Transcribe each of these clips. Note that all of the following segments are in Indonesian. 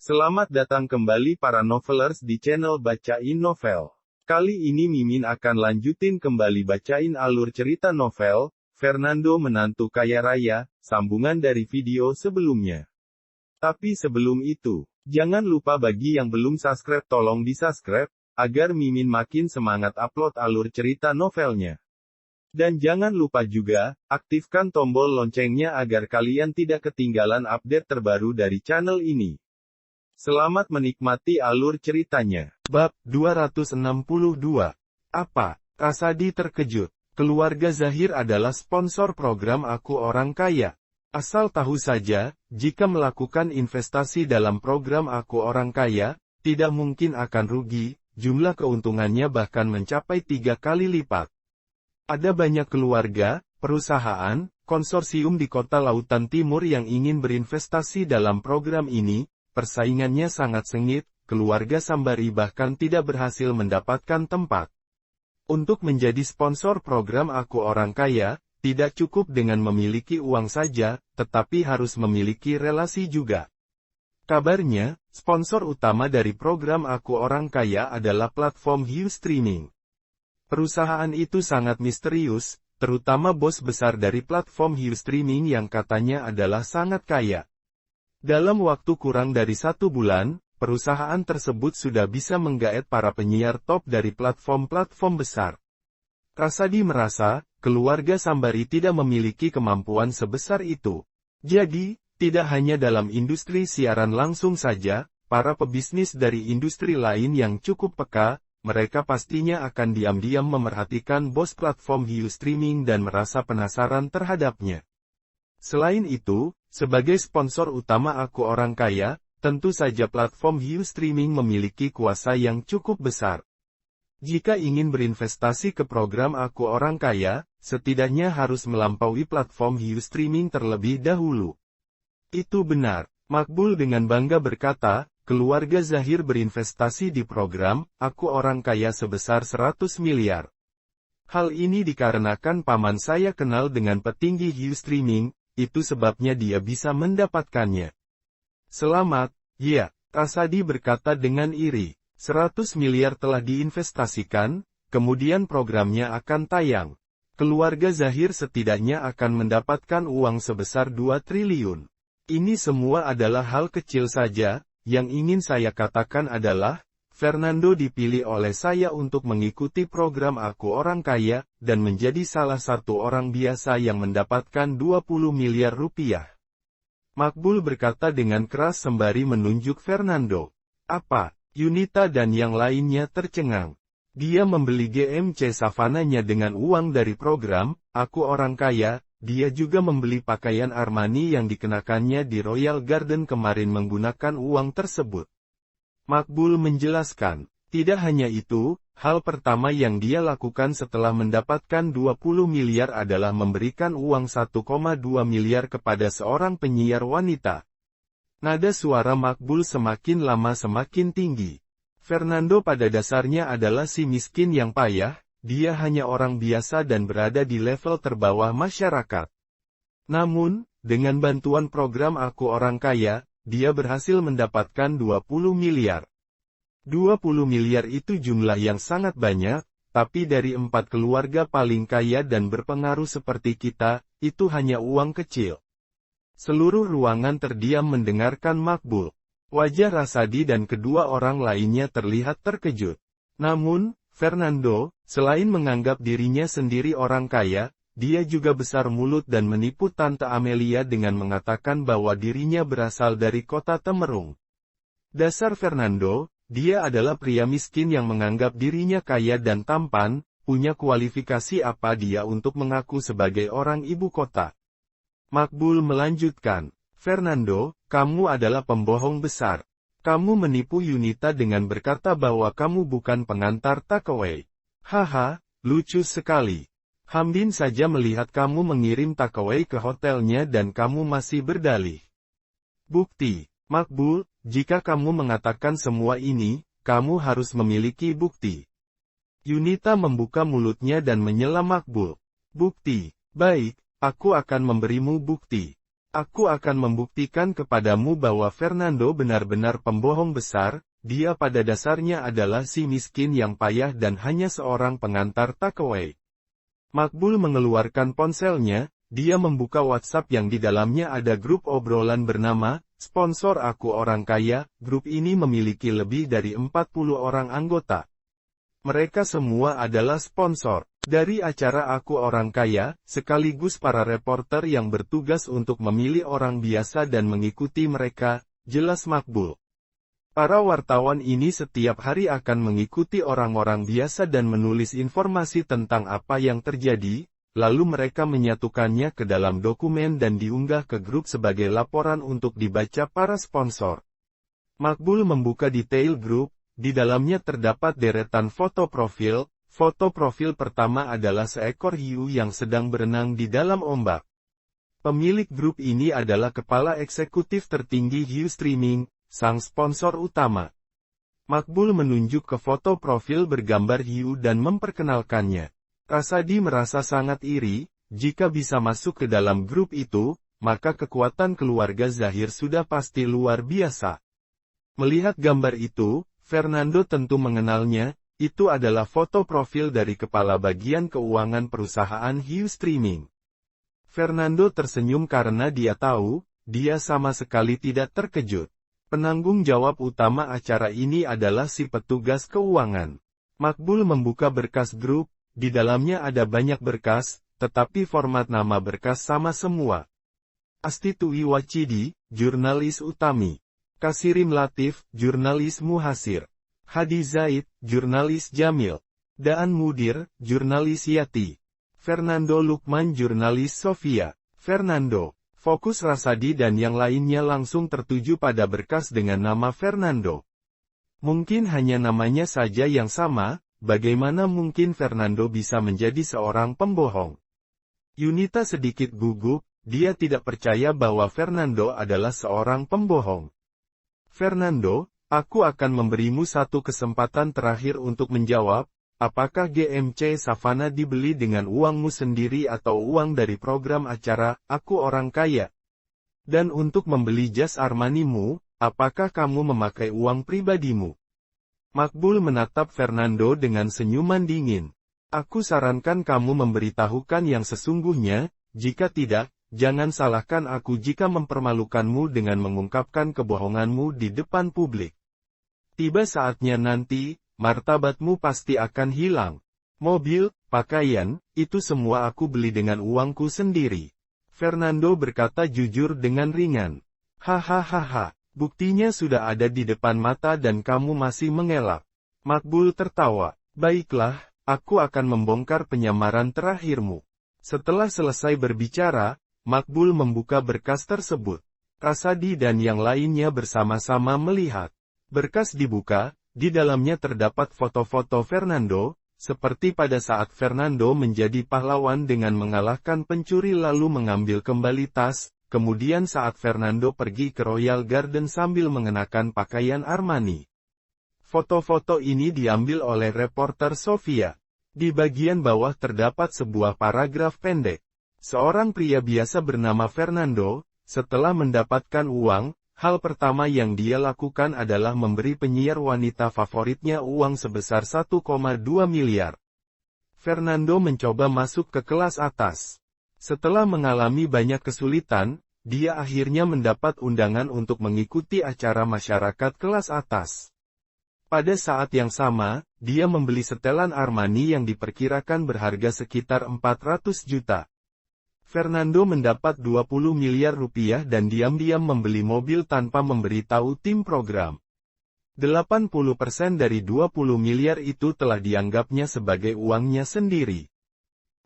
Selamat datang kembali para novelers di channel Bacain Novel. Kali ini Mimin akan lanjutin kembali bacain alur cerita novel, Fernando Menantu Kaya Raya, sambungan dari video sebelumnya. Tapi sebelum itu, jangan lupa bagi yang belum subscribe tolong di-subscribe, agar Mimin makin semangat upload alur cerita novelnya. Dan jangan lupa juga, aktifkan tombol loncengnya agar kalian tidak ketinggalan update terbaru dari channel ini. Selamat menikmati alur ceritanya. Bab 262. Apa? Rasadi terkejut. Keluarga Zahir adalah sponsor program Aku Orang Kaya. Asal tahu saja, jika melakukan investasi dalam program Aku Orang Kaya, tidak mungkin akan rugi, jumlah keuntungannya bahkan mencapai 3 kali lipat. Ada banyak keluarga, perusahaan, konsorsium di kota Lautan Timur yang ingin berinvestasi dalam program ini. Persaingannya sangat sengit, keluarga Sambari bahkan tidak berhasil mendapatkan tempat. Untuk menjadi sponsor program Aku Orang Kaya, tidak cukup dengan memiliki uang saja, tetapi harus memiliki relasi juga. Kabarnya, sponsor utama dari program Aku Orang Kaya adalah platform Ustreaming. Perusahaan itu sangat misterius, terutama bos besar dari platform Ustreaming yang katanya adalah sangat kaya. Dalam waktu kurang dari 1 bulan, perusahaan tersebut sudah bisa menggaet para penyiar top dari platform-platform besar. Rasadi merasa, keluarga Sambari tidak memiliki kemampuan sebesar itu. Jadi, tidak hanya dalam industri siaran langsung saja, para pebisnis dari industri lain yang cukup peka, mereka pastinya akan diam-diam memerhatikan bos platform Ustreaming dan merasa penasaran terhadapnya. Selain itu, sebagai sponsor utama Aku Orang Kaya, tentu saja platform Ustreaming memiliki kuasa yang cukup besar. Jika ingin berinvestasi ke program Aku Orang Kaya, setidaknya harus melampaui platform Ustreaming terlebih dahulu. Itu benar, Makbul dengan bangga berkata, keluarga Zahir berinvestasi di program Aku Orang Kaya sebesar 100 miliar. Hal ini dikarenakan paman saya kenal dengan petinggi Ustreaming. Itu sebabnya dia bisa mendapatkannya. Selamat, ya, Rasadi berkata dengan iri. 100 miliar telah diinvestasikan, kemudian programnya akan tayang. Keluarga Zahir setidaknya akan mendapatkan uang sebesar 2 triliun. Ini semua adalah hal kecil saja, yang ingin saya katakan adalah, Fernando dipilih oleh saya untuk mengikuti program Aku Orang Kaya, dan menjadi salah satu orang biasa yang mendapatkan 20 miliar rupiah. Makbul berkata dengan keras sembari menunjuk Fernando. Apa? Yunita dan yang lainnya tercengang. Dia membeli GMC Savananya dengan uang dari program Aku Orang Kaya, dia juga membeli pakaian Armani yang dikenakannya di Royal Garden kemarin menggunakan uang tersebut. Makbul menjelaskan, tidak hanya itu, hal pertama yang dia lakukan setelah mendapatkan 20 miliar adalah memberikan uang 1,2 miliar kepada seorang penyiar wanita. Nada suara Makbul semakin lama semakin tinggi. Fernando pada dasarnya adalah si miskin yang payah, dia hanya orang biasa dan berada di level terbawah masyarakat. Namun, dengan bantuan program Aku Orang Kaya, dia berhasil mendapatkan 20 miliar. 20 miliar itu jumlah yang sangat banyak, tapi dari 4 keluarga paling kaya dan berpengaruh seperti kita, itu hanya uang kecil. Seluruh ruangan terdiam mendengarkan Makbul. Wajah Rasadi dan kedua orang lainnya terlihat terkejut. Namun, Fernando, selain menganggap dirinya sendiri orang kaya, dia juga besar mulut dan menipu Tante Amelia dengan mengatakan bahwa dirinya berasal dari kota Temerung. Dasar Fernando, dia adalah pria miskin yang menganggap dirinya kaya dan tampan, punya kualifikasi apa dia untuk mengaku sebagai orang ibu kota. Makbul melanjutkan, Fernando, kamu adalah pembohong besar. Kamu menipu Yunita dengan berkata bahwa kamu bukan pengantar takeaway. Haha, lucu sekali. Hamdin saja melihat kamu mengirim takeaway ke hotelnya dan kamu masih berdalih. Bukti, Makbul, jika kamu mengatakan semua ini, kamu harus memiliki bukti. Yunita membuka mulutnya dan menyela Makbul. Bukti, baik, aku akan memberimu bukti. Aku akan membuktikan kepadamu bahwa Fernando benar-benar pembohong besar, dia pada dasarnya adalah si miskin yang payah dan hanya seorang pengantar takeaway. Makbul mengeluarkan ponselnya, dia membuka WhatsApp yang di dalamnya ada grup obrolan bernama, Sponsor Aku Orang Kaya. Grup ini memiliki lebih dari 40 orang anggota. Mereka semua adalah sponsor dari acara Aku Orang Kaya, sekaligus para reporter yang bertugas untuk memilih orang biasa dan mengikuti mereka, jelas Makbul. Para wartawan ini setiap hari akan mengikuti orang-orang biasa dan menulis informasi tentang apa yang terjadi, lalu mereka menyatukannya ke dalam dokumen dan diunggah ke grup sebagai laporan untuk dibaca para sponsor. Makbul membuka detail grup. Di dalamnya terdapat deretan foto profil. Foto profil pertama adalah seekor hiu yang sedang berenang di dalam ombak. Pemilik grup ini adalah kepala eksekutif tertinggi Hiu Streaming, sang sponsor utama. Makbul menunjuk ke foto profil bergambar hiu dan memperkenalkannya. Rasadi merasa sangat iri, jika bisa masuk ke dalam grup itu, maka kekuatan keluarga Zahir sudah pasti luar biasa. Melihat gambar itu, Fernando tentu mengenalnya, itu adalah foto profil dari kepala bagian keuangan perusahaan Hiu Streaming. Fernando tersenyum karena dia tahu, dia sama sekali tidak terkejut. Penanggung jawab utama acara ini adalah si petugas keuangan. Makbul membuka berkas grup, di dalamnya ada banyak berkas, tetapi format nama berkas sama semua. Astitui Wacidi, jurnalis Utami. Kasirim Latif, jurnalis Muhasir. Hadi Zaid, jurnalis Jamil. Daan Mudir, jurnalis Yati. Fernando Lukman, jurnalis Sofia. Fernando, fokus Rasadi dan yang lainnya langsung tertuju pada berkas dengan nama Fernando. Mungkin hanya namanya saja yang sama, bagaimana mungkin Fernando bisa menjadi seorang pembohong? Yunita sedikit gugup, dia tidak percaya bahwa Fernando adalah seorang pembohong. Fernando, aku akan memberimu satu kesempatan terakhir untuk menjawab, apakah GMC Savana dibeli dengan uangmu sendiri atau uang dari program acara, Aku Orang Kaya? Dan untuk membeli jas Armanimu, apakah kamu memakai uang pribadimu? Makbul menatap Fernando dengan senyuman dingin. Aku sarankan kamu memberitahukan yang sesungguhnya, jika tidak, jangan salahkan aku jika mempermalukanmu dengan mengungkapkan kebohonganmu di depan publik. Tiba saatnya nanti, martabatmu pasti akan hilang. Mobil, pakaian, itu semua aku beli dengan uangku sendiri. Fernando berkata jujur dengan ringan. Hahaha, buktinya sudah ada di depan mata dan kamu masih mengelak. Makbul tertawa. Baiklah, aku akan membongkar penyamaran terakhirmu. Setelah selesai berbicara, Makbul membuka berkas tersebut. Rasadi dan yang lainnya bersama-sama melihat. Berkas dibuka, di dalamnya terdapat foto-foto Fernando, seperti pada saat Fernando menjadi pahlawan dengan mengalahkan pencuri lalu mengambil kembali tas, kemudian saat Fernando pergi ke Royal Garden sambil mengenakan pakaian Armani. Foto-foto ini diambil oleh reporter Sofia. Di bagian bawah terdapat sebuah paragraf pendek. Seorang pria biasa bernama Fernando, setelah mendapatkan uang, hal pertama yang dia lakukan adalah memberi penyiar wanita favoritnya uang sebesar 1,2 miliar. Fernando mencoba masuk ke kelas atas. Setelah mengalami banyak kesulitan, dia akhirnya mendapat undangan untuk mengikuti acara masyarakat kelas atas. Pada saat yang sama, dia membeli setelan Armani yang diperkirakan berharga sekitar 400 juta. Fernando mendapat 20 miliar rupiah dan diam-diam membeli mobil tanpa memberitahu tim program. 80% dari 20 miliar itu telah dianggapnya sebagai uangnya sendiri.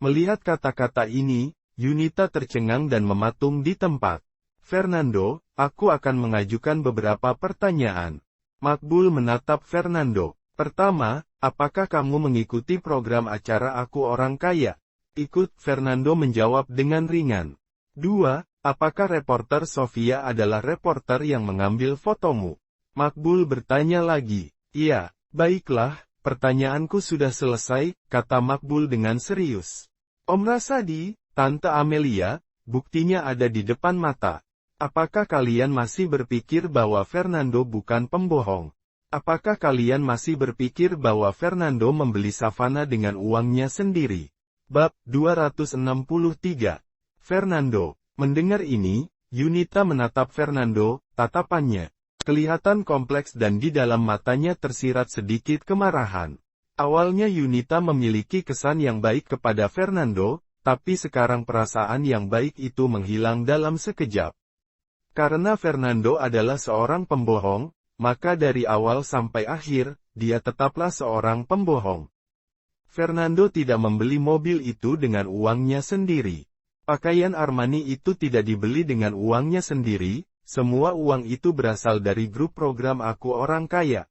Melihat kata-kata ini, Yunita tercengang dan mematung di tempat. Fernando, aku akan mengajukan beberapa pertanyaan. Makbul menatap Fernando. Pertama, apakah kamu mengikuti program acara Aku Orang Kaya? Ikut, Fernando menjawab dengan ringan. 2. Apakah reporter Sofia adalah reporter yang mengambil fotomu? Makbul bertanya lagi. Iya, baiklah, pertanyaanku sudah selesai, kata Makbul dengan serius. Om Rasadi, Tante Amelia, Buktinya ada di depan mata. Apakah kalian masih berpikir bahwa Fernando bukan pembohong? Apakah kalian masih berpikir bahwa Fernando membeli Savana dengan uangnya sendiri? Bab 263. Fernando. Mendengar ini, Yunita menatap Fernando, tatapannya kelihatan kompleks dan di dalam matanya tersirat sedikit kemarahan. Awalnya Yunita memiliki kesan yang baik kepada Fernando, tapi sekarang perasaan yang baik itu menghilang dalam sekejap. Karena Fernando adalah seorang pembohong, maka dari awal sampai akhir, dia tetaplah seorang pembohong. Fernando tidak membeli mobil itu dengan uangnya sendiri. Pakaian Armani itu tidak dibeli dengan uangnya sendiri, semua uang itu berasal dari grup program Aku Orang Kaya.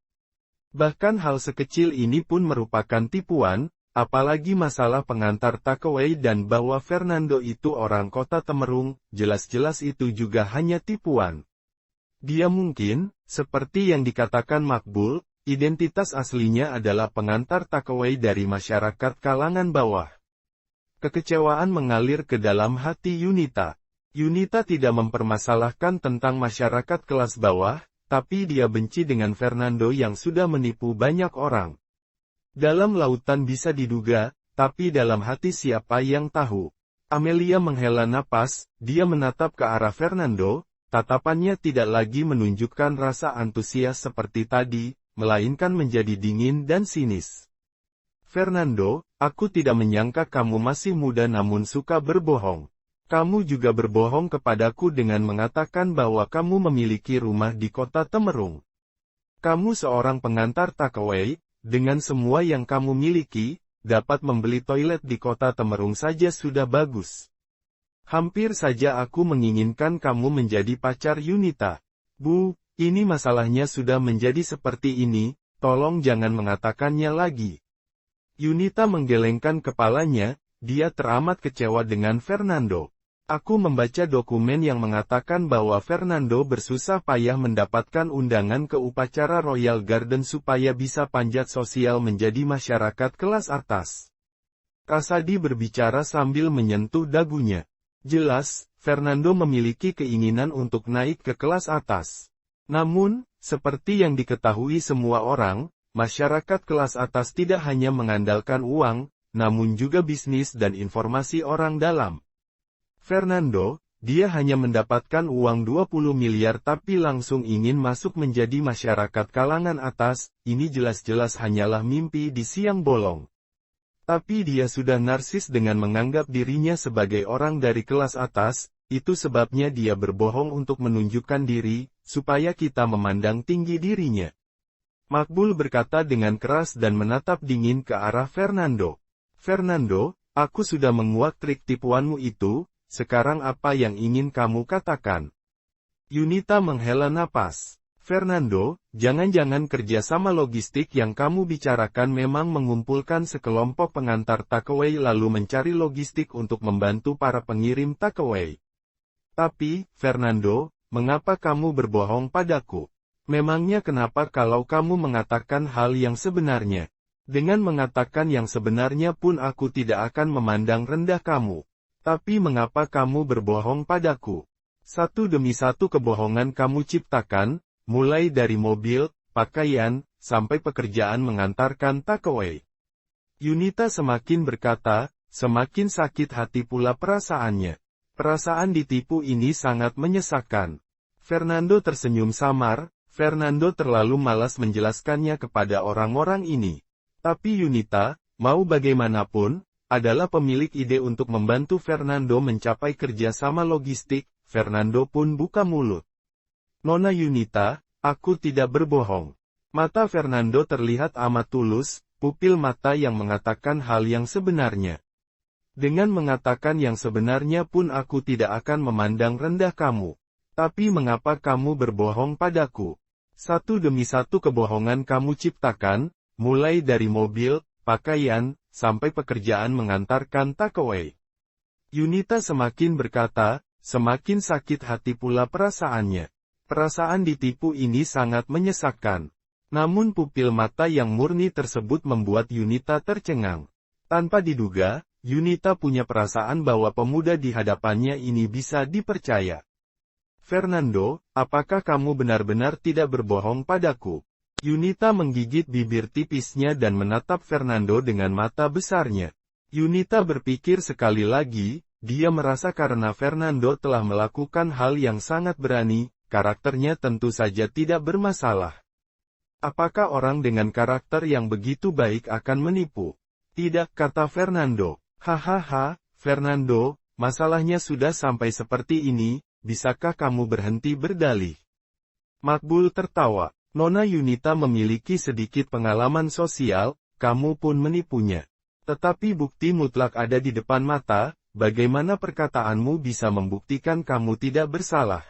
Bahkan hal sekecil ini pun merupakan tipuan, apalagi masalah pengantar takeaway dan bahwa Fernando itu orang kota Temerung, jelas-jelas itu juga hanya tipuan. Dia mungkin, seperti yang dikatakan Makbul, identitas aslinya adalah pengantar takeaway dari masyarakat kalangan bawah. Kekecewaan mengalir ke dalam hati Yunita. Yunita tidak mempermasalahkan tentang masyarakat kelas bawah, tapi dia benci dengan Fernando yang sudah menipu banyak orang. Dalam lautan bisa diduga, tapi dalam hati siapa yang tahu. Amelia menghela napas, dia menatap ke arah Fernando, tatapannya tidak lagi menunjukkan rasa antusias seperti tadi, melainkan menjadi dingin dan sinis. Fernando, aku tidak menyangka kamu masih muda namun suka berbohong. Kamu juga berbohong kepadaku dengan mengatakan bahwa kamu memiliki rumah di kota Temerung. Kamu seorang pengantar takeaway, dengan semua yang kamu miliki, dapat membeli toilet di kota Temerung saja sudah bagus. Hampir saja aku menginginkan kamu menjadi pacar Yunita. Bu, ini masalahnya sudah menjadi seperti ini, tolong jangan mengatakannya lagi. Yunita menggelengkan kepalanya, dia teramat kecewa dengan Fernando. Aku membaca dokumen yang mengatakan bahwa Fernando bersusah payah mendapatkan undangan ke upacara Royal Garden supaya bisa panjat sosial menjadi masyarakat kelas atas. Kasadi berbicara sambil menyentuh dagunya. Jelas, Fernando memiliki keinginan untuk naik ke kelas atas. Namun, seperti yang diketahui semua orang, masyarakat kelas atas tidak hanya mengandalkan uang, namun juga bisnis dan informasi orang dalam. Fernando, dia hanya mendapatkan uang 20 miliar tapi langsung ingin masuk menjadi masyarakat kalangan atas, ini jelas-jelas hanyalah mimpi di siang bolong. Tapi dia sudah narsis dengan menganggap dirinya sebagai orang dari kelas atas, itu sebabnya dia berbohong untuk menunjukkan diri, supaya kita memandang tinggi dirinya. Makbul berkata dengan keras dan menatap dingin ke arah Fernando. Fernando, aku sudah menguak trik tipuanmu itu. Sekarang apa yang ingin kamu katakan? Yunita menghela napas. Fernando, jangan-jangan kerjasama logistik yang kamu bicarakan memang mengumpulkan sekelompok pengantar takeaway lalu mencari logistik untuk membantu para pengirim takeaway. Tapi, Fernando, mengapa kamu berbohong padaku? Memangnya kenapa kalau kamu mengatakan hal yang sebenarnya? Dengan mengatakan yang sebenarnya pun aku tidak akan memandang rendah kamu. Tapi mengapa kamu berbohong padaku? Satu demi satu kebohongan kamu ciptakan, mulai dari mobil, pakaian, sampai pekerjaan mengantarkan takeaway. Yunita semakin berkata, semakin sakit hati pula perasaannya. Perasaan ditipu ini sangat menyesakkan. Fernando tersenyum samar, Fernando terlalu malas menjelaskannya kepada orang-orang ini. Tapi Yunita, mau bagaimanapun, adalah pemilik ide untuk membantu Fernando mencapai kerjasama logistik, Fernando pun buka mulut. Nona Yunita, aku tidak berbohong. Mata Fernando terlihat amat tulus, pupil mata yang mengatakan hal yang sebenarnya. Dengan mengatakan yang sebenarnya pun aku tidak akan memandang rendah kamu. Tapi mengapa kamu berbohong padaku? Satu demi satu kebohongan kamu ciptakan, mulai dari mobil, pakaian, sampai pekerjaan mengantarkan takeaway. Yunita semakin berkata, semakin sakit hati pula perasaannya. Perasaan ditipu ini sangat menyesakkan. Namun pupil mata yang murni tersebut membuat Yunita tercengang. Tanpa diduga, Yunita punya perasaan bahwa pemuda di hadapannya ini bisa dipercaya. Fernando, apakah kamu benar-benar tidak berbohong padaku? Yunita menggigit bibir tipisnya dan menatap Fernando dengan mata besarnya. Yunita berpikir sekali lagi, dia merasa karena Fernando telah melakukan hal yang sangat berani, karakternya tentu saja tidak bermasalah. Apakah orang dengan karakter yang begitu baik akan menipu? Tidak, kata Fernando. Hahaha, Fernando, masalahnya sudah sampai seperti ini, bisakah kamu berhenti berdalih? Makbul tertawa. Nona Yunita memiliki sedikit pengalaman sosial, kamu pun menipunya. Tetapi bukti mutlak ada di depan mata, bagaimana perkataanmu bisa membuktikan kamu tidak bersalah?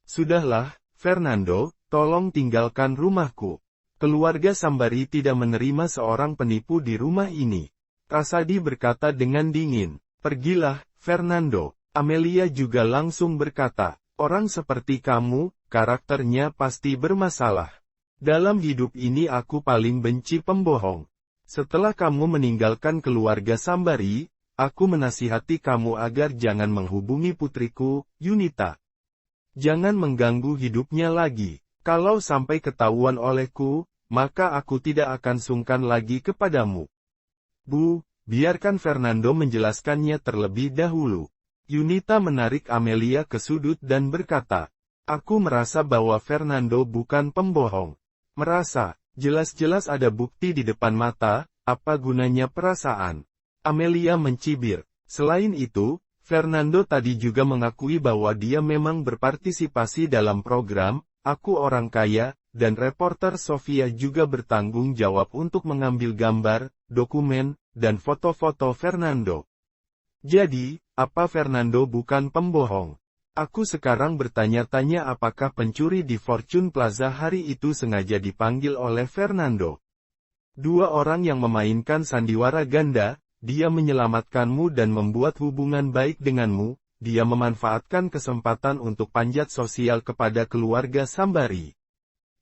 Sudahlah, Fernando, tolong tinggalkan rumahku. Keluarga Sambari tidak menerima seorang penipu di rumah ini. Kasadi berkata dengan dingin. Pergilah, Fernando. Amelia juga langsung berkata, orang seperti kamu, karakternya pasti bermasalah. Dalam hidup ini aku paling benci pembohong. Setelah kamu meninggalkan keluarga Sambari, aku menasihati kamu agar jangan menghubungi putriku, Yunita. Jangan mengganggu hidupnya lagi. Kalau sampai ketahuan olehku, maka aku tidak akan sungkan lagi kepadamu. Bu, biarkan Fernando menjelaskannya terlebih dahulu. Yunita menarik Amelia ke sudut dan berkata, aku merasa bahwa Fernando bukan pembohong. Merasa, jelas-jelas ada bukti di depan mata, apa gunanya perasaan? Amelia mencibir. Selain itu, Fernando tadi juga mengakui bahwa dia memang berpartisipasi dalam program, Aku Orang Kaya, dan reporter Sofia juga bertanggung jawab untuk mengambil gambar, dokumen, dan foto-foto Fernando. Jadi, apa Fernando bukan pembohong? Aku sekarang bertanya-tanya apakah pencuri di Fortune Plaza hari itu sengaja dipanggil oleh Fernando. Dua orang yang memainkan sandiwara ganda, dia menyelamatkanmu dan membuat hubungan baik denganmu, dia memanfaatkan kesempatan untuk panjat sosial kepada keluarga Sambari.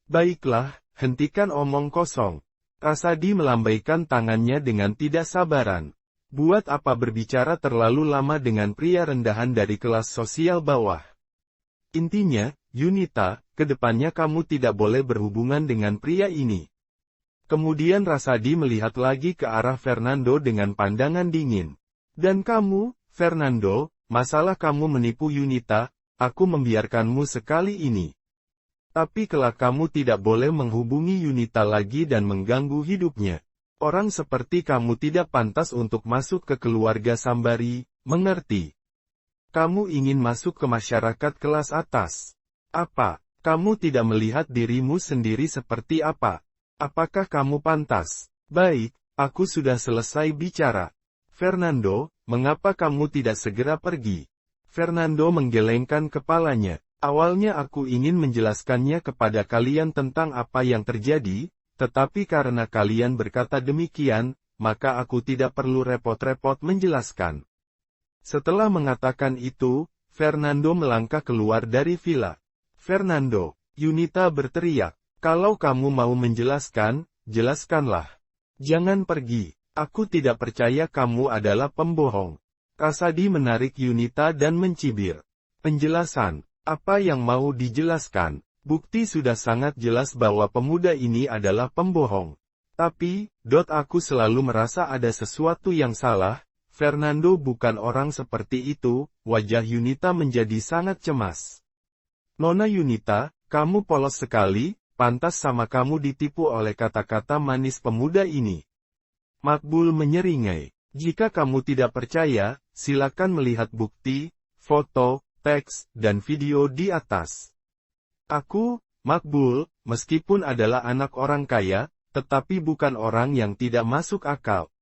Baiklah, hentikan omong kosong. Kasadi melambaikan tangannya dengan tidak sabaran. Buat apa berbicara terlalu lama dengan pria rendahan dari kelas sosial bawah? Intinya, Yunita, kedepannya kamu tidak boleh berhubungan dengan pria ini. Kemudian Rasadi melihat lagi ke arah Fernando dengan pandangan dingin. Dan kamu, Fernando, masalah kamu menipu Yunita, aku membiarkanmu sekali ini. Tapi kelak kamu tidak boleh menghubungi Yunita lagi dan mengganggu hidupnya. Orang seperti kamu tidak pantas untuk masuk ke keluarga Sambari, mengerti? Kamu ingin masuk ke masyarakat kelas atas. Apa? Kamu tidak melihat dirimu sendiri seperti apa? Apakah kamu pantas? Baik, aku sudah selesai bicara. Fernando, mengapa kamu tidak segera pergi? Fernando menggelengkan kepalanya. Awalnya aku ingin menjelaskannya kepada kalian tentang apa yang terjadi, tetapi karena kalian berkata demikian, maka aku tidak perlu repot-repot menjelaskan. Setelah mengatakan itu, Fernando melangkah keluar dari villa. Fernando, Yunita berteriak, kalau kamu mau menjelaskan, jelaskanlah. Jangan pergi, aku tidak percaya kamu adalah pembohong. Kasadi menarik Yunita dan mencibir. Penjelasan, apa yang mau dijelaskan? Bukti sudah sangat jelas bahwa pemuda ini adalah pembohong. Tapi, aku selalu merasa ada sesuatu yang salah, Fernando bukan orang seperti itu, wajah Yunita menjadi sangat cemas. Nona Yunita, kamu polos sekali, pantas sama kamu ditipu oleh kata-kata manis pemuda ini. Makbul menyeringai, jika kamu tidak percaya, silakan melihat bukti, foto, teks, dan video di atas. Aku, Makbul, meskipun adalah anak orang kaya, tetapi bukan orang yang tidak masuk akal.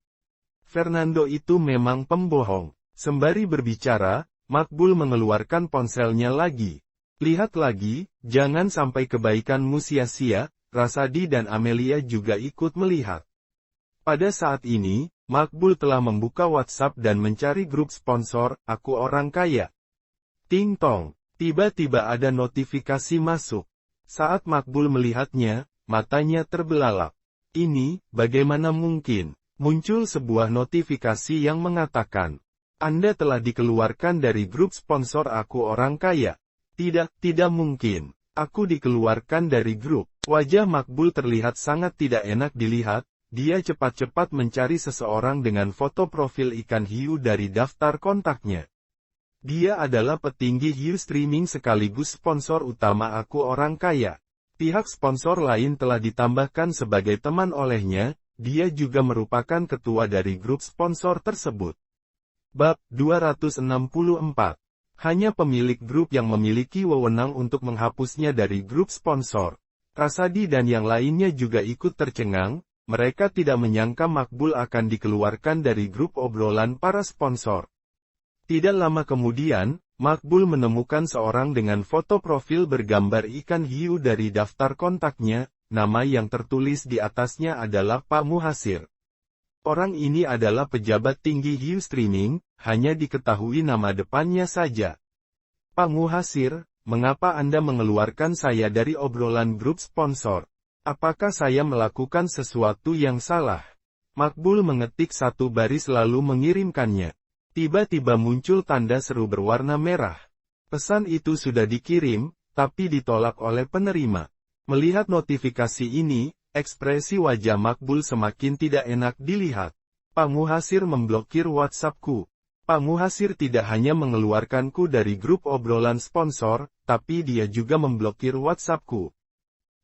Fernando itu memang pembohong. Sembari berbicara, Makbul mengeluarkan ponselnya lagi. Lihat lagi, jangan sampai kebaikanmu sia-sia, Rasadi dan Amelia juga ikut melihat. Pada saat ini, Makbul telah membuka WhatsApp dan mencari grup sponsor, Aku Orang Kaya. Ting tong. Tiba-tiba ada notifikasi masuk. Saat Makbul melihatnya, matanya terbelalak. Ini, bagaimana mungkin? Muncul sebuah notifikasi yang mengatakan, Anda telah dikeluarkan dari grup sponsor Aku Orang Kaya. Tidak mungkin. Aku dikeluarkan dari grup. Wajah Makbul terlihat sangat tidak enak dilihat. Dia cepat-cepat mencari seseorang dengan foto profil ikan hiu dari daftar kontaknya. Dia adalah petinggi hiu streaming sekaligus sponsor utama Aku Orang Kaya. Pihak sponsor lain telah ditambahkan sebagai teman olehnya. Dia juga merupakan ketua dari grup sponsor tersebut. Bab 264. Hanya pemilik grup yang memiliki wewenang untuk menghapusnya dari grup sponsor. Rasadi dan yang lainnya juga ikut tercengang, mereka tidak menyangka Makbul akan dikeluarkan dari grup obrolan para sponsor. Tidak lama kemudian, Makbul menemukan seorang dengan foto profil bergambar ikan hiu dari daftar kontaknya. Nama yang tertulis di atasnya adalah Pak Muhasir. Orang ini adalah pejabat tinggi hiu streaming, hanya diketahui nama depannya saja. Pak Muhasir, mengapa Anda mengeluarkan saya dari obrolan grup sponsor? Apakah saya melakukan sesuatu yang salah? Makbul mengetik satu baris lalu mengirimkannya. Tiba-tiba muncul tanda seru berwarna merah. Pesan itu sudah dikirim, tapi ditolak oleh penerima. Melihat notifikasi ini, ekspresi wajah Makbul semakin tidak enak dilihat. Pak Muhasir memblokir WhatsAppku. Pak Muhasir tidak hanya mengeluarkanku dari grup obrolan sponsor, tapi dia juga memblokir WhatsAppku.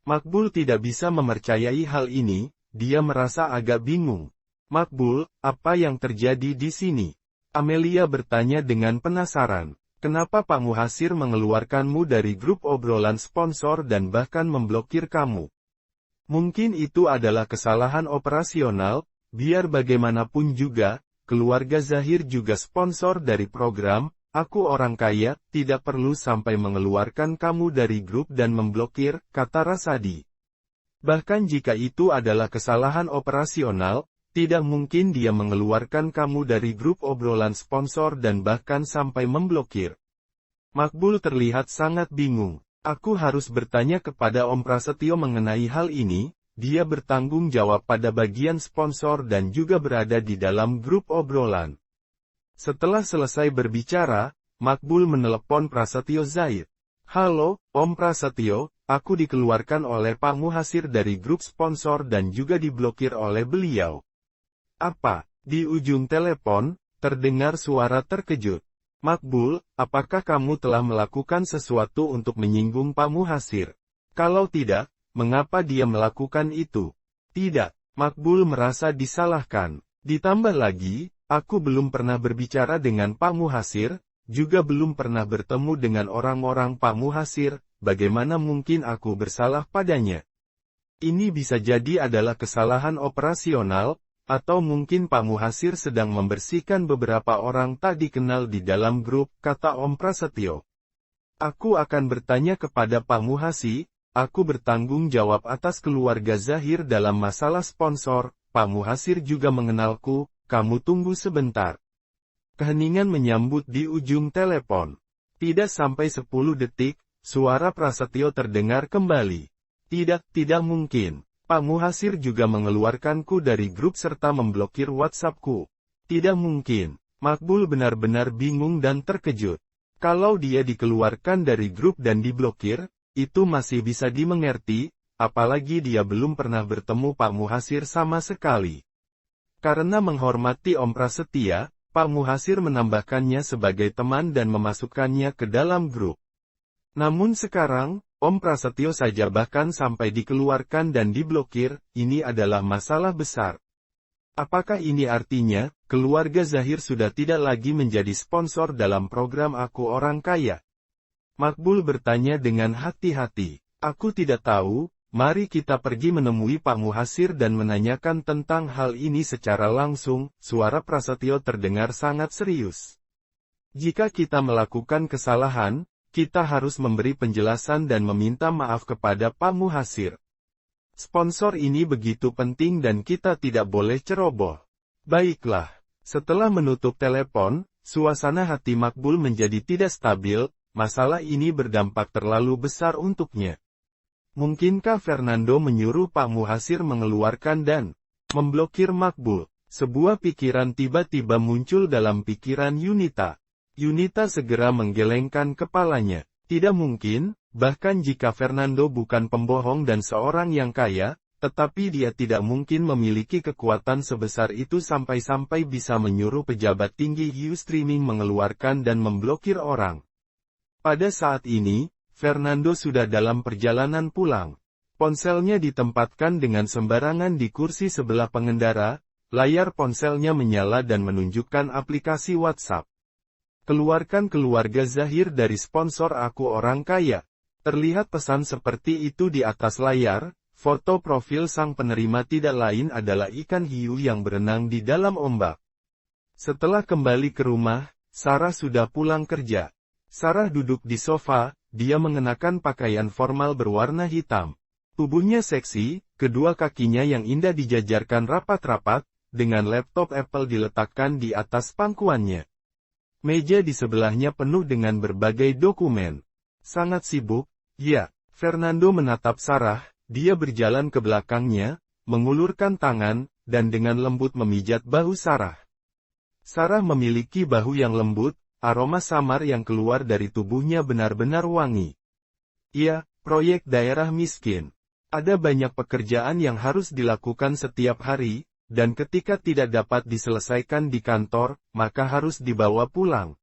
Makbul tidak bisa mempercayai hal ini, dia merasa agak bingung. Makbul, apa yang terjadi di sini? Amelia bertanya dengan penasaran. Kenapa Pak Muhasir mengeluarkanmu dari grup obrolan sponsor dan bahkan memblokir kamu? Mungkin itu adalah kesalahan operasional, biar bagaimanapun juga, keluarga Zahir juga sponsor dari program, Aku Orang Kaya, tidak perlu sampai mengeluarkan kamu dari grup dan memblokir, kata Rasadi. Bahkan jika itu adalah kesalahan operasional, tidak mungkin dia mengeluarkan kamu dari grup obrolan sponsor dan bahkan sampai memblokir. Makbul terlihat sangat bingung. Aku harus bertanya kepada Om Prasetyo mengenai hal ini, dia bertanggung jawab pada bagian sponsor dan juga berada di dalam grup obrolan. Setelah selesai berbicara, Makbul menelepon Prasetyo Zahir. Halo, Om Prasetyo, aku dikeluarkan oleh Pak Muhasir dari grup sponsor dan juga diblokir oleh beliau. Apa? Di ujung telepon, terdengar suara terkejut. Makbul, apakah kamu telah melakukan sesuatu untuk menyinggung Pak Muhasir? Kalau tidak, mengapa dia melakukan itu? Tidak, Makbul merasa disalahkan. Ditambah lagi, aku belum pernah berbicara dengan Pak Muhasir, juga belum pernah bertemu dengan orang-orang Pak Muhasir, bagaimana mungkin aku bersalah padanya? Ini bisa jadi adalah kesalahan operasional, atau mungkin Pak Muhasir sedang membersihkan beberapa orang tak dikenal di dalam grup, kata Om Prasetyo. Aku akan bertanya kepada Pak Muhasir, aku bertanggung jawab atas keluarga Zahir dalam masalah sponsor, Pak Muhasir juga mengenalku, kamu tunggu sebentar. Keheningan menyambut di ujung telepon. Tidak sampai 10 detik, suara Prasetyo terdengar kembali. Tidak mungkin. Pak Muhasir juga mengeluarkanku dari grup serta memblokir WhatsAppku. Tidak mungkin. Makbul benar-benar bingung dan terkejut. Kalau dia dikeluarkan dari grup dan diblokir, itu masih bisa dimengerti, apalagi dia belum pernah bertemu Pak Muhasir sama sekali. Karena menghormati Om Prasetya, Pak Muhasir menambahkannya sebagai teman dan memasukkannya ke dalam grup. Namun sekarang, Om Prasetyo saja bahkan sampai dikeluarkan dan diblokir, ini adalah masalah besar. Apakah ini artinya, keluarga Zahir sudah tidak lagi menjadi sponsor dalam program Aku Orang Kaya? Makbul bertanya dengan hati-hati. Aku tidak tahu, mari kita pergi menemui Pak Muhasir dan menanyakan tentang hal ini secara langsung, suara Prasetyo terdengar sangat serius. Jika kita melakukan kesalahan, kita harus memberi penjelasan dan meminta maaf kepada Pak Muhasir. Sponsor ini begitu penting dan kita tidak boleh ceroboh. Baiklah. Setelah menutup telepon, suasana hati Makbul menjadi tidak stabil, masalah ini berdampak terlalu besar untuknya. Mungkinkah Fernando menyuruh Pak Muhasir mengeluarkan dan memblokir Makbul? Sebuah pikiran tiba-tiba muncul dalam pikiran Yunita. Yunita segera menggelengkan kepalanya. Tidak mungkin, bahkan jika Fernando bukan pembohong dan seorang yang kaya, tetapi dia tidak mungkin memiliki kekuatan sebesar itu sampai-sampai bisa menyuruh pejabat tinggi Ustreaming mengeluarkan dan memblokir orang. Pada saat ini, Fernando sudah dalam perjalanan pulang. Ponselnya ditempatkan dengan sembarangan di kursi sebelah pengendara, layar ponselnya menyala dan menunjukkan aplikasi WhatsApp. Keluarkan keluarga Zahir dari sponsor Aku Orang Kaya. Terlihat pesan seperti itu di atas layar. Foto profil sang penerima tidak lain adalah ikan hiu yang berenang di dalam ombak. Setelah kembali ke rumah, Sarah sudah pulang kerja. Sarah duduk di sofa, dia mengenakan pakaian formal berwarna hitam. Tubuhnya seksi, kedua kakinya yang indah dijajarkan rapat-rapat, dengan laptop Apple diletakkan di atas pangkuannya. Meja di sebelahnya penuh dengan berbagai dokumen. Sangat sibuk, ya. Fernando menatap Sarah, dia berjalan ke belakangnya, mengulurkan tangan, dan dengan lembut memijat bahu Sarah. Sarah memiliki bahu yang lembut, aroma samar yang keluar dari tubuhnya benar-benar wangi. Iya, proyek daerah miskin. Ada banyak pekerjaan yang harus dilakukan setiap hari, dan ketika tidak dapat diselesaikan di kantor, maka harus dibawa pulang.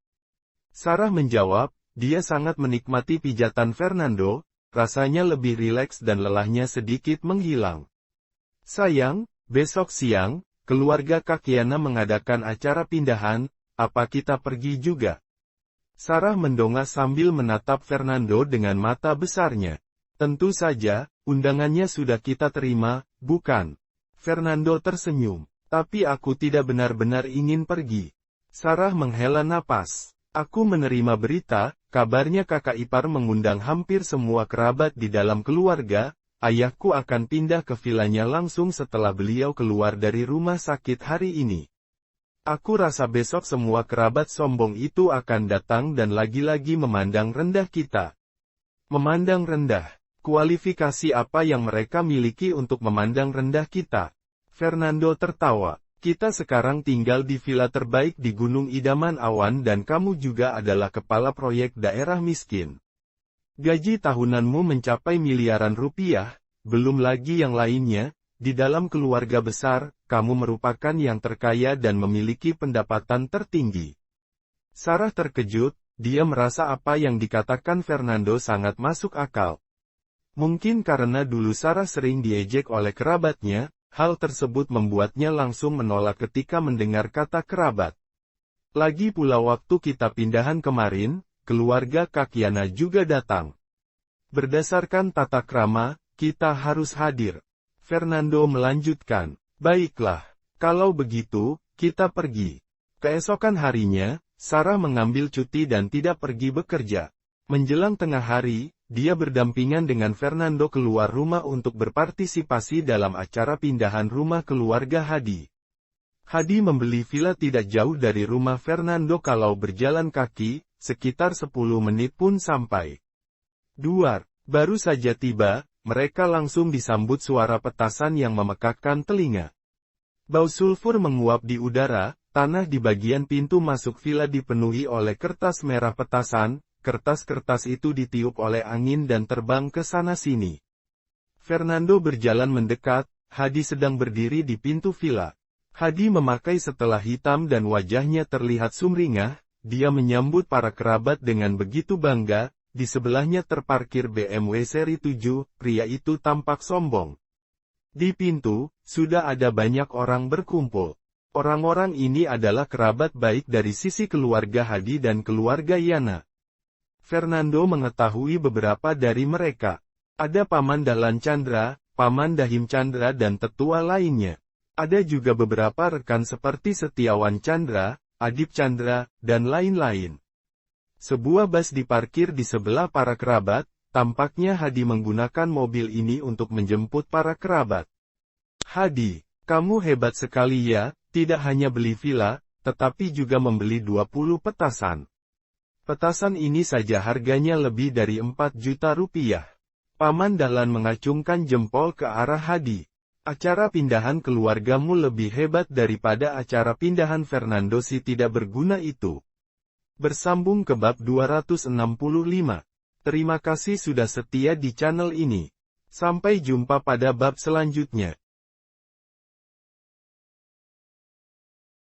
Sarah menjawab, dia sangat menikmati pijatan Fernando, rasanya lebih rileks dan lelahnya sedikit menghilang. Sayang, besok siang, keluarga Kakiana mengadakan acara pindahan, apa kita pergi juga? Sarah mendongak sambil menatap Fernando dengan mata besarnya. Tentu saja, undangannya sudah kita terima, bukan? Fernando tersenyum. Tapi aku tidak benar-benar ingin pergi. Sarah menghela napas. Aku menerima berita, kabarnya kakak ipar mengundang hampir semua kerabat di dalam keluarga, ayahku akan pindah ke vilanya langsung setelah beliau keluar dari rumah sakit hari ini. Aku rasa besok semua kerabat sombong itu akan datang dan lagi-lagi memandang rendah kita. Memandang rendah. Kualifikasi apa yang mereka miliki untuk memandang rendah kita? Fernando tertawa. Kita sekarang tinggal di villa terbaik di Gunung Idaman Awan dan kamu juga adalah kepala proyek daerah miskin. Gaji tahunanmu mencapai miliaran rupiah, belum lagi yang lainnya, di dalam keluarga besar, kamu merupakan yang terkaya dan memiliki pendapatan tertinggi. Sarah terkejut, dia merasa apa yang dikatakan Fernando sangat masuk akal. Mungkin karena dulu Sarah sering diejek oleh kerabatnya, hal tersebut membuatnya langsung menolak ketika mendengar kata kerabat. Lagi pula waktu kita pindahan kemarin, keluarga Kakiana juga datang. Berdasarkan tata krama, kita harus hadir. Fernando melanjutkan, baiklah, kalau begitu, kita pergi. Keesokan harinya, Sarah mengambil cuti dan tidak pergi bekerja. Menjelang tengah hari, dia berdampingan dengan Fernando keluar rumah untuk berpartisipasi dalam acara pindahan rumah keluarga Hadi. Hadi membeli villa tidak jauh dari rumah Fernando kalau berjalan kaki, sekitar 10 menit pun sampai. Duar, baru saja tiba, mereka langsung disambut suara petasan yang memekakkan telinga. Bau sulfur menguap di udara, tanah di bagian pintu masuk villa dipenuhi oleh kertas merah petasan. Kertas-kertas itu ditiup oleh angin dan terbang ke sana-sini. Fernando berjalan mendekat, Hadi sedang berdiri di pintu villa. Hadi memakai setelah hitam dan wajahnya terlihat sumringah, dia menyambut para kerabat dengan begitu bangga, di sebelahnya terparkir BMW seri 7, pria itu tampak sombong. Di pintu, sudah ada banyak orang berkumpul. Orang-orang ini adalah kerabat baik dari sisi keluarga Hadi dan keluarga Yana. Fernando mengetahui beberapa dari mereka. Ada Paman Dahlan Chandra, Paman Dahim Chandra dan tetua lainnya. Ada juga beberapa rekan seperti Setiawan Chandra, Adip Chandra, dan lain-lain. Sebuah bus diparkir di sebelah para kerabat, tampaknya Hadi menggunakan mobil ini untuk menjemput para kerabat. Hadi, kamu hebat sekali ya, tidak hanya beli villa, tetapi juga membeli 20 petasan. Petasan ini saja harganya lebih dari 4 juta rupiah. Paman Dahlan mengacungkan jempol ke arah Hadi. Acara pindahan keluargamu lebih hebat daripada acara pindahan Fernando si tidak berguna itu. Bersambung ke bab 265. Terima kasih sudah setia di channel ini. Sampai jumpa pada bab selanjutnya.